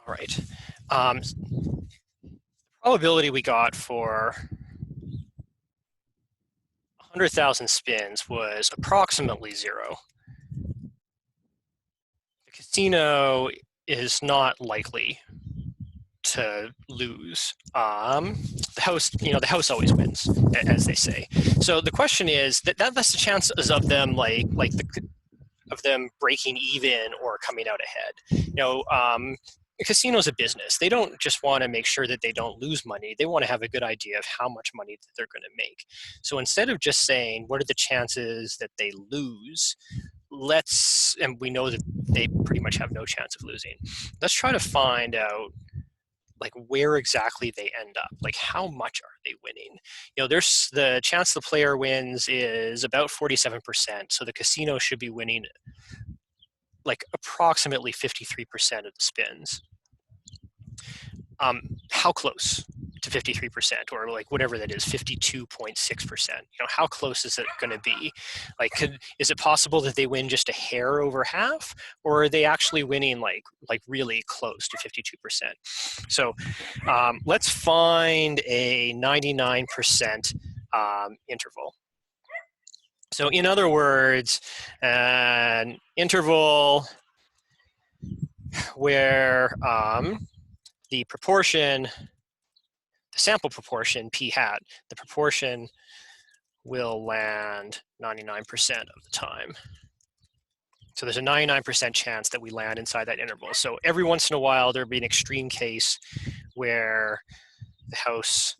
All right. The probability we got for 100,000 spins was approximately 0. The casino is not likely to lose. The house always wins, as they say. So the question is that's the chances of them of them breaking even or coming out ahead. A casino is a business. They don't just want to make sure that they don't lose money. They want to have a good idea of how much money that they're going to make. So instead of just saying, what are the chances that they lose, and we know that they pretty much have no chance of losing. Let's try to find out where exactly they end up, how much are they winning. There's the chance the player wins is about 47%, so the casino should be winning approximately 53% of the spins. How close to 53%, or whatever that is, 52.6%? How close is it going to be? Is it possible that they win just a hair over half, or are they actually winning really close to 52%? So let's find a 99% interval. So in other words, an interval where the sample proportion, p hat, the proportion will land 99% of the time. So there's a 99% chance that we land inside that interval. So every once in a while, there'll be an extreme case where the house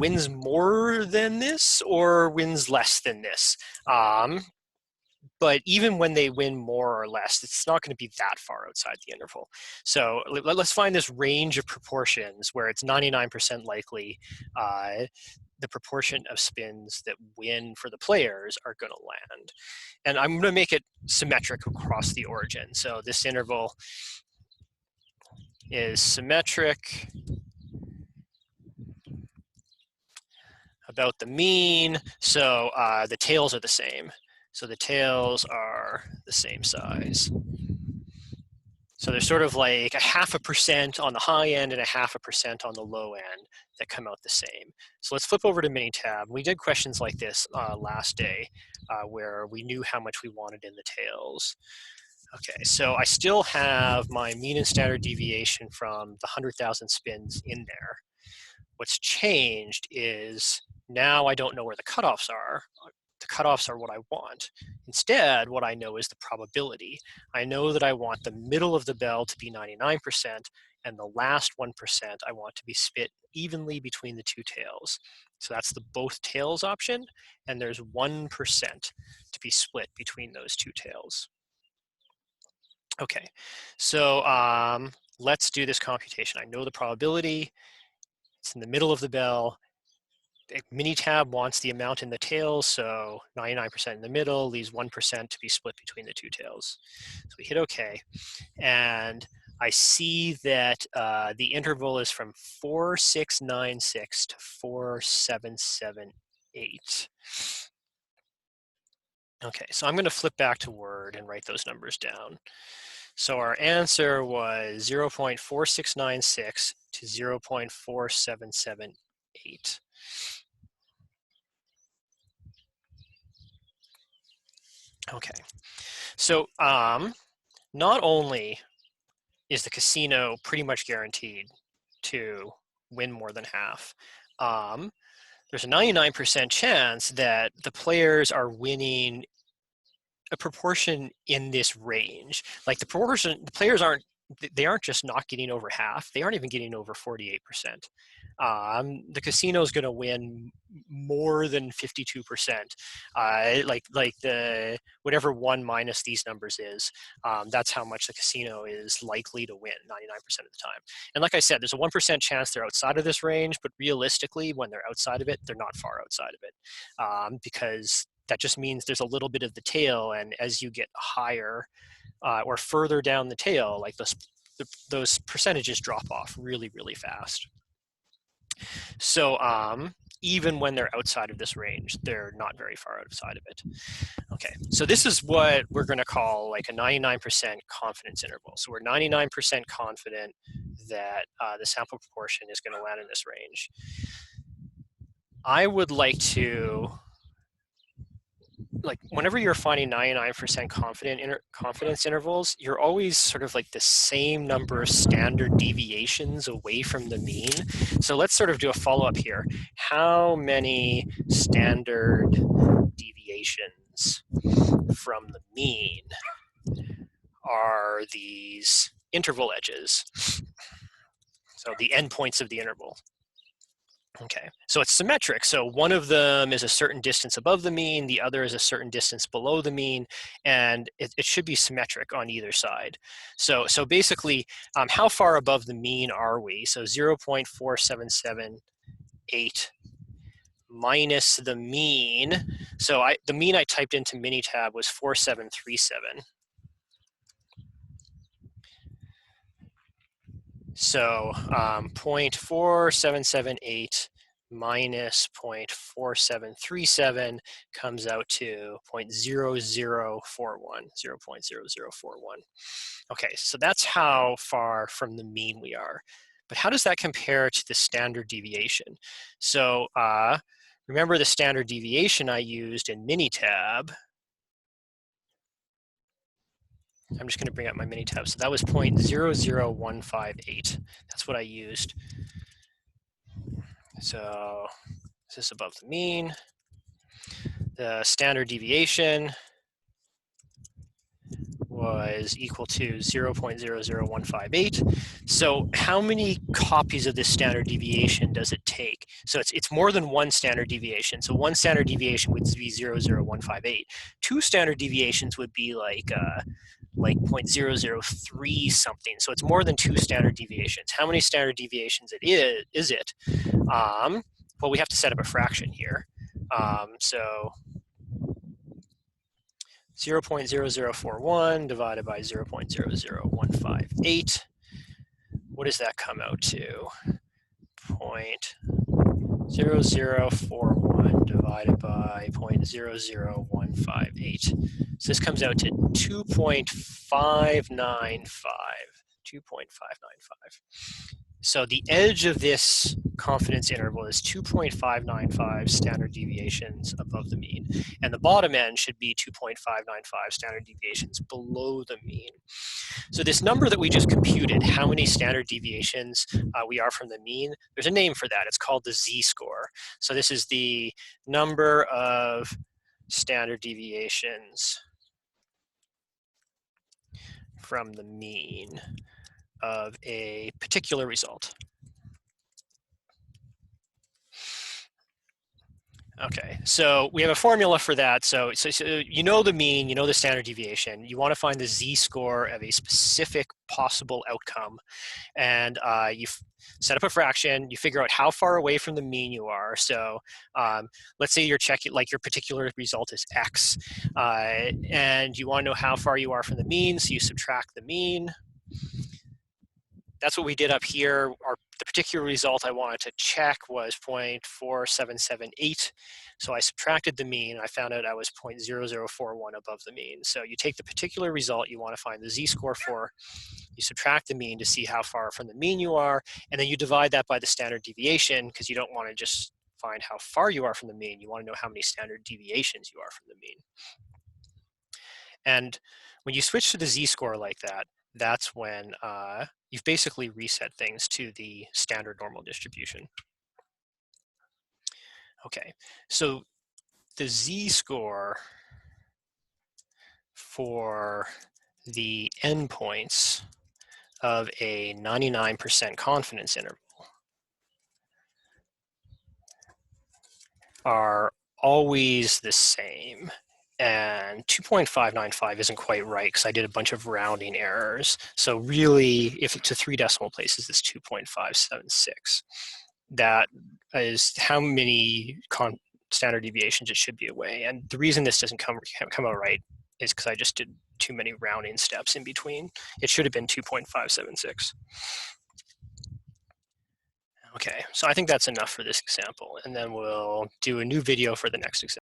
wins more than this or wins less than this. But even when they win more or less, it's not going to be that far outside the interval. So let's find this range of proportions where it's 99% likely the proportion of spins that win for the players are going to land. And I'm going to make it symmetric across the origin. So this interval is symmetric about the mean. So the tails are the same. So the tails are the same size. So there's sort of like 0.5% on the high end and 0.5% on the low end that come out the same. So let's flip over to Minitab. We did questions like this last day where we knew how much we wanted in the tails. Okay, so I still have my mean and standard deviation from the 100,000 spins in there. What's changed is now I don't know where the cutoffs are. The cutoffs are what I want. Instead, what I know is the probability. I know that I want the middle of the bell to be 99%, and the last 1% I want to be split evenly between the two tails. So that's the both tails option, and there's 1% to be split between those two tails. Okay, so let's do this computation. I know the probability. It's in the middle of the bell. Minitab wants the amount in the tails, so 99% in the middle leaves 1% to be split between the two tails. So we hit OK, and I see that the interval is from 4696 to 4778. Okay, so I'm going to flip back to Word and write those numbers down. So our answer was 0.4696 to 0.4778. Okay, so not only is the casino pretty much guaranteed to win more than half, there's a 99% chance that the players are winning a proportion in this range. Like the players aren't just not getting over half, they aren't even getting over 48%. The casino is going to win more than 52%. Like the whatever 1 minus these numbers is, that's how much the casino is likely to win 99% of the time. And like I said, there's a 1% chance they're outside of this range, but realistically, when they're outside of it, they're not far outside of it, because that just means there's a little bit of the tail, and as you get higher or further down the tail, like those percentages drop off really, really fast. So even when they're outside of this range, they're not very far outside of it. Okay, so this is what we're going to call like a 99% confidence interval. So we're 99% confident that the sample proportion is going to land in this range. I would like to, like, whenever you're finding 99% confidence intervals, you're always sort of like the same number of standard deviations away from the mean. So let's sort of do a follow-up here. How many standard deviations from the mean are these interval edges? So the endpoints of the interval. Okay, so it's symmetric. So one of them is a certain distance above the mean, the other is a certain distance below the mean, and it should be symmetric on either side. So basically, how far above the mean are we? So 0.4778 minus the mean. So the mean I typed into Minitab was 4737. So 0.4778 minus 0.4737 comes out to 0.0041, 0.0041. Okay, so that's how far from the mean we are. But how does that compare to the standard deviation? So remember the standard deviation I used in Minitab. I'm just going to bring up my Minitab. So that was 0.00158. That's what I used. So this is above the mean. The standard deviation was equal to 0.00158. So how many copies of this standard deviation does it take? So it's more than one standard deviation. So one standard deviation would be 0.00158. Two standard deviations would be like 0.003 something. So it's more than two standard deviations. How many standard deviations is it? Well, we have to set up a fraction here. So 0.0041 divided by 0.00158. What does that come out to? 0.0041 divided by 0.00158. So this comes out to 2.595. 2.595. So the edge of this confidence interval is 2.595 standard deviations above the mean. And the bottom end should be 2.595 standard deviations below the mean. So this number that we just computed, how many standard deviations we are from the mean, there's a name for that. It's called the z-score. So this is the number of standard deviations from the mean of a particular result. Okay, so we have a formula for that. So you know the mean, you know the standard deviation. You want to find the z-score of a specific possible outcome. And you set up a fraction, you figure out how far away from the mean you are. So let's say you're checking, like your particular result is x, and you want to know how far you are from the mean, so you subtract the mean. That's what we did up here. The particular result I wanted to check was 0.4778. So I subtracted the mean. I found out I was 0.0041 above the mean. So you take the particular result you want to find the z-score for, you subtract the mean to see how far from the mean you are, and then you divide that by the standard deviation, because you don't want to just find how far you are from the mean. You want to know how many standard deviations you are from the mean. And when you switch to the z-score like that, that's when you've basically reset things to the standard normal distribution. Okay, so the z-score for the endpoints of a 99% confidence interval are always the same. And 2.595 isn't quite right because I did a bunch of rounding errors. So really, if it's to 3 decimal places, it's 2.576. That is how many standard deviations it should be away. And the reason this doesn't come out right is because I just did too many rounding steps in between. It should have been 2.576. Okay, so I think that's enough for this example, and then we'll do a new video for the next example.